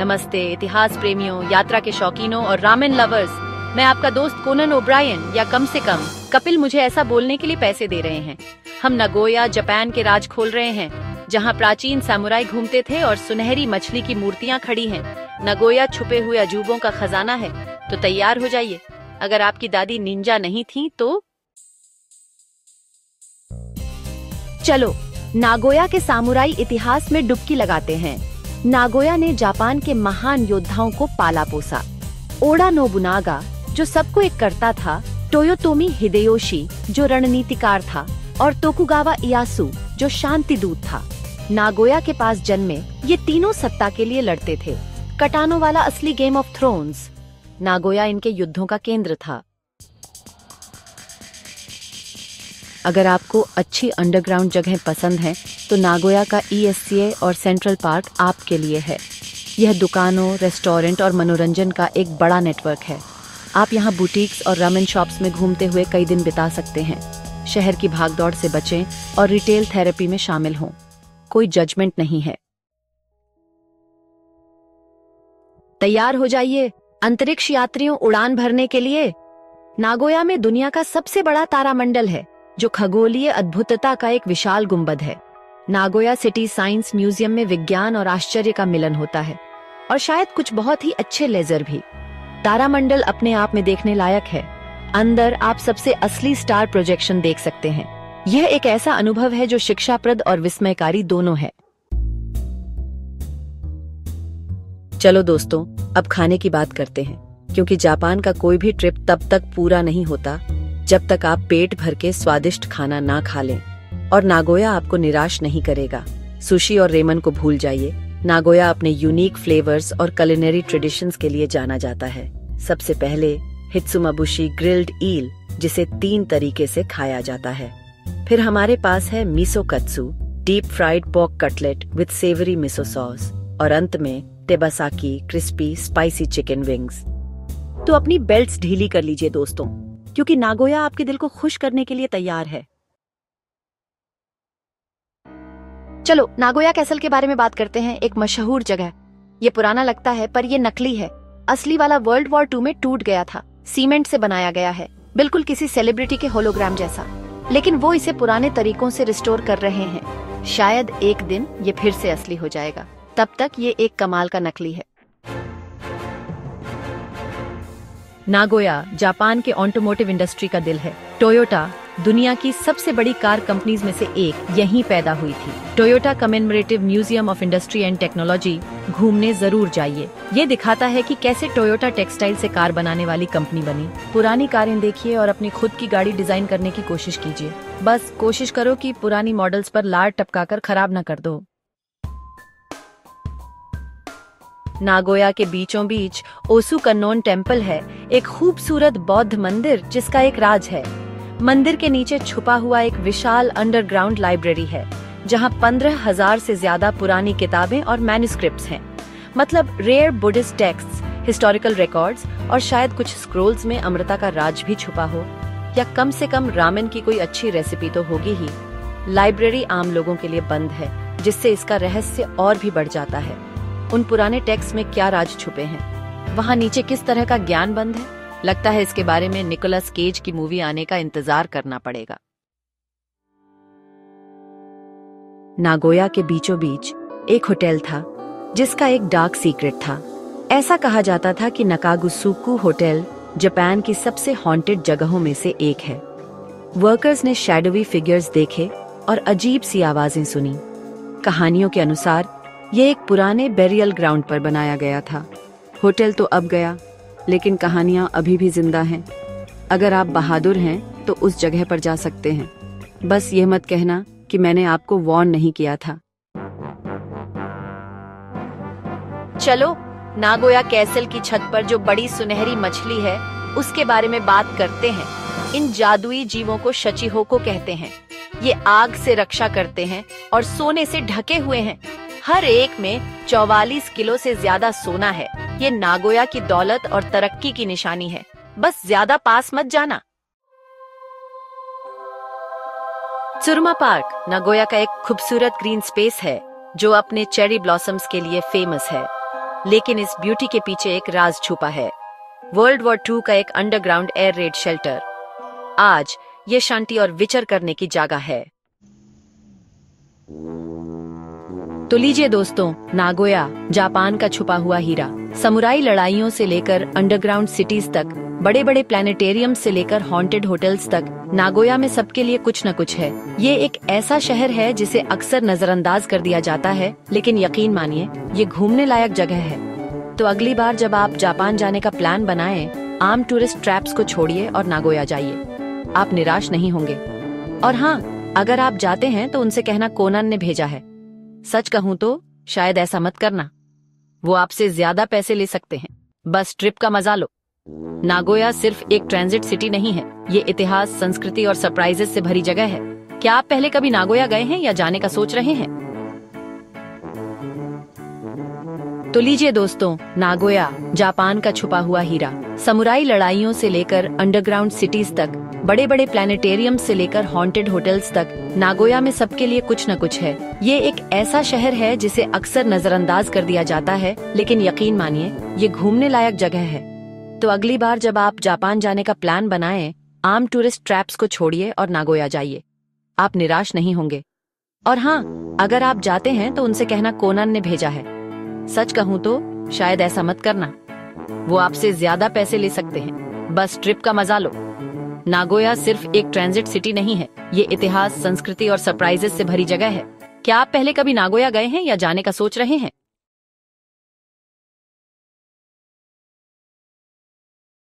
नमस्ते इतिहास प्रेमियों, यात्रा के शौकीनों और रामेन लवर्स। मैं आपका दोस्त कोनन ओब्रायन या कम से कम कपिल मुझे ऐसा बोलने के लिए पैसे दे रहे हैं। हम नागोया जापान के राज खोल रहे हैं, जहां प्राचीन सामुराई घूमते थे और सुनहरी मछली की मूर्तियां खड़ी हैं। नागोया छुपे हुए अजूबों का खजाना है, तो तैयार हो जाइए। अगर आपकी दादी निंजा नहीं थी तो चलो नागोया के सामुराई इतिहास में डुबकी लगाते हैं। नागोया ने जापान के महान योद्धाओं को पाला पोसा। ओडा नोबुनागा जो सबको एक करता था, टोयोतोमी हिदेयोशी जो रणनीतिकार था, और तोकुगावा इयासु जो शांति दूत था। नागोया के पास जन्मे ये तीनों सत्ता के लिए लड़ते थे। कटानो वाला असली गेम ऑफ थ्रोन्स। नागोया इनके युद्धों का केंद्र था। अगर आपको अच्छी अंडरग्राउंड जगह पसंद है तो नागोया का ESCA और सेंट्रल पार्क आपके लिए है। यह दुकानों, रेस्टोरेंट और मनोरंजन का एक बड़ा नेटवर्क है। आप यहाँ बुटीक्स और रामेन शॉप्स में घूमते हुए कई दिन बिता सकते हैं। शहर की भागदौड़ से बचें और रिटेल थेरेपी में शामिल हों। कोई जजमेंट नहीं है। तैयार हो जाइए अंतरिक्ष यात्रियों, उड़ान भरने के लिए। नागोया में दुनिया का सबसे बड़ा तारामंडल है, जो खगोलीय अद्भुतता का एक विशाल गुंबद है। नागोया सिटी साइंस म्यूजियम में विज्ञान और आश्चर्य का मिलन होता है, और शायद कुछ बहुत ही अच्छे लेजर भी। तारामंडल अपने आप में देखने लायक है। अंदर आप सबसे असली स्टार प्रोजेक्शन देख सकते हैं। यह एक ऐसा अनुभव है जो शिक्षाप्रद और विस्मयकारी दोनों है। चलो दोस्तों, अब खाने की बात करते हैं, क्योंकि जापान का कोई भी ट्रिप तब तक पूरा नहीं होता जब तक आप पेट भर के स्वादिष्ट खाना ना खा लें। और नागोया आपको निराश नहीं करेगा। सुशी और रेमन को भूल जाइए। नागोया अपने यूनिक फ्लेवर्स और कुलिनरी ट्रेडिशंस के लिए जाना जाता है। सबसे पहले हित्सुमाबुशी ग्रिल्ड ईल, जिसे 3 तरीके से खाया जाता है। फिर हमारे पास है miso katsu, deep fried pork cutlet with savoury miso sauce, और अंत में tebasaki crispy spicy chicken wings. तो अपनी बेल्ट्स ढीली कर लीजिए दोस्तों, क्योंकि नागोया आपके दिल को खुश करने के लिए तैयार है। चलो नागोया कैसल के बारे में बात करते हैं। एक मशहूर जगह। ये पुराना लगता है पर ये नकली है। असली वाला वर्ल्ड वॉर 2 में टूट गया था। सीमेंट से बनाया गया है, बिल्कुल किसी सेलिब्रिटी के होलोग्राम जैसा। लेकिन वो इसे पुराने तरीकों से रिस्टोर कर रहे हैं। शायद एक दिन ये फिर से असली हो जाएगा। तब तक ये एक कमाल का नकली है। नागोया जापान के ऑटोमोटिव इंडस्ट्री का दिल है। टोयोटा दुनिया की सबसे बड़ी कार कंपनीज में से एक यहीं पैदा हुई थी। Toyota commemorative museum of industry and technology घूमने जरूर जाइए। ये दिखाता है कि कैसे टोयोटा टेक्सटाइल से कार बनाने वाली कंपनी बनी। पुरानी कारें देखिए और अपनी खुद की गाड़ी डिजाइन करने की कोशिश कीजिए। बस कोशिश करो कि पुरानी मॉडल्स पर लार टपकाकर खराब न कर दो। नागोया के बीचों बीच ओसु कन्नोन टेम्पल है, एक खूबसूरत बौद्ध मंदिर जिसका एक राज है। मंदिर के नीचे छुपा हुआ एक विशाल अंडरग्राउंड लाइब्रेरी है, जहां 15,000 से ज्यादा पुरानी किताबें और मैन्युस्क्रिप्ट्स हैं। मतलब rare Buddhist texts, historical records और शायद कुछ स्क्रोल्स में अमृता का राज भी छुपा हो, या कम से कम रामेन की कोई अच्छी रेसिपी तो होगी ही। लाइब्रेरी आम लोगों के लिए बंद है, जिससे इसका रहस्य और भी बढ़ जाता है। उन पुराने टेक्स्ट में क्या राज छुपे हैं, वहाँ नीचे किस तरह का ज्ञान बंद है। लगता है इसके बारे में निकोलस केज की मूवी आने का इंतजार करना पड़ेगा। नागोया के बीचों बीच एक होटल था, जिसका एक डार्क सीक्रेट था। ऐसा कहा जाता था कि नकागुसुकु होटल जापान की सबसे हॉन्टेड जगहों में से एक है। वर्कर्स ने शैडोवी फिगर्स देखे और अजीब सी आवाजें सुनी। कहानियों के अनुसार ये एक पुराने बेरियल ग्राउंड पर बनाया गया था। होटल तो अब गया, लेकिन कहानियां अभी भी जिंदा हैं। अगर आप बहादुर हैं तो उस जगह पर जा सकते हैं। बस ये मत कहना कि मैंने आपको वार्न नहीं किया था। चलो नागोया कैसल की छत पर जो बड़ी सुनहरी मछली है उसके बारे में बात करते हैं। इन जादुई जीवों को शचिहोको कहते हैं। ये आग से रक्षा करते हैं और सोने से ढके हुए हैं। हर एक में 44 किलो से ज्यादा सोना है। ये नागोया की दौलत और तरक्की की निशानी है। बस ज्यादा पास मत जाना। त्सुरुमा पार्क नागोया का एक खूबसूरत ग्रीन स्पेस है, जो अपने चेरी ब्लॉसम्स के लिए फेमस है। लेकिन इस ब्यूटी के पीछे एक राज छुपा है। वर्ल्ड वॉर 2 का एक अंडरग्राउंड एयर रेड शेल्टर। आज ये शांति और विचर करने की जगह है। तो लीजिए दोस्तों, नागोया, जापान का छुपा हुआ हीरा। समुराई लड़ाइयों से लेकर अंडरग्राउंड सिटीज तक, बड़े बड़े प्लानिटेरियम से लेकर हॉन्टेड होटल्स तक, नागोया में सबके लिए कुछ न कुछ है। ये एक ऐसा शहर है जिसे अक्सर नजरअंदाज कर दिया जाता है, लेकिन यकीन मानिए ये घूमने लायक जगह है। तो अगली बार जब आप जापान जाने का प्लान बनाएं, आम टूरिस्ट ट्रैप्स को छोड़िए और नागोया जाइए। आप निराश नहीं होंगे। और हाँ, अगर आप जाते हैं तो उनसे कहना कोनन ने भेजा है। सच कहूँ तो शायद ऐसा मत करना, वो आपसे ज्यादा पैसे ले सकते हैं। बस ट्रिप का मजा लो। नागोया सिर्फ एक ट्रांजिट सिटी नहीं है, ये इतिहास, संस्कृति और सरप्राइजेस से भरी जगह है। क्या आप पहले कभी नागोया गए हैं या जाने का सोच रहे हैं? तो लीजिए दोस्तों, नागोया, जापान का छुपा हुआ हीरा। समुराई लड़ाइयों से लेकर अंडरग्राउंड सिटीज तक, बड़े बड़े प्लानिटेरियम से लेकर हॉन्टेड होटल्स तक, नागोया में सबके लिए कुछ न कुछ है। ये एक ऐसा शहर है जिसे अक्सर नजरअंदाज कर दिया जाता है, लेकिन यकीन मानिए ये घूमने लायक जगह है। तो अगली बार जब आप जापान जाने का प्लान बनाएं, आम टूरिस्ट ट्रैप्स को छोड़िए और नागोया जाइए। आप निराश नहीं होंगे। और हाँ, अगर आप जाते हैं तो उनसे कहना कोनन ने भेजा है। सच कहूँ तो शायद ऐसा मत करना, वो आपसे ज्यादा पैसे ले सकते हैं। बस ट्रिप का मजा लो। नागोया सिर्फ एक ट्रांजिट सिटी नहीं है, ये इतिहास, संस्कृति और सरप्राइजेस से भरी जगह है। क्या आप पहले कभी नागोया गए हैं या जाने का सोच रहे हैं?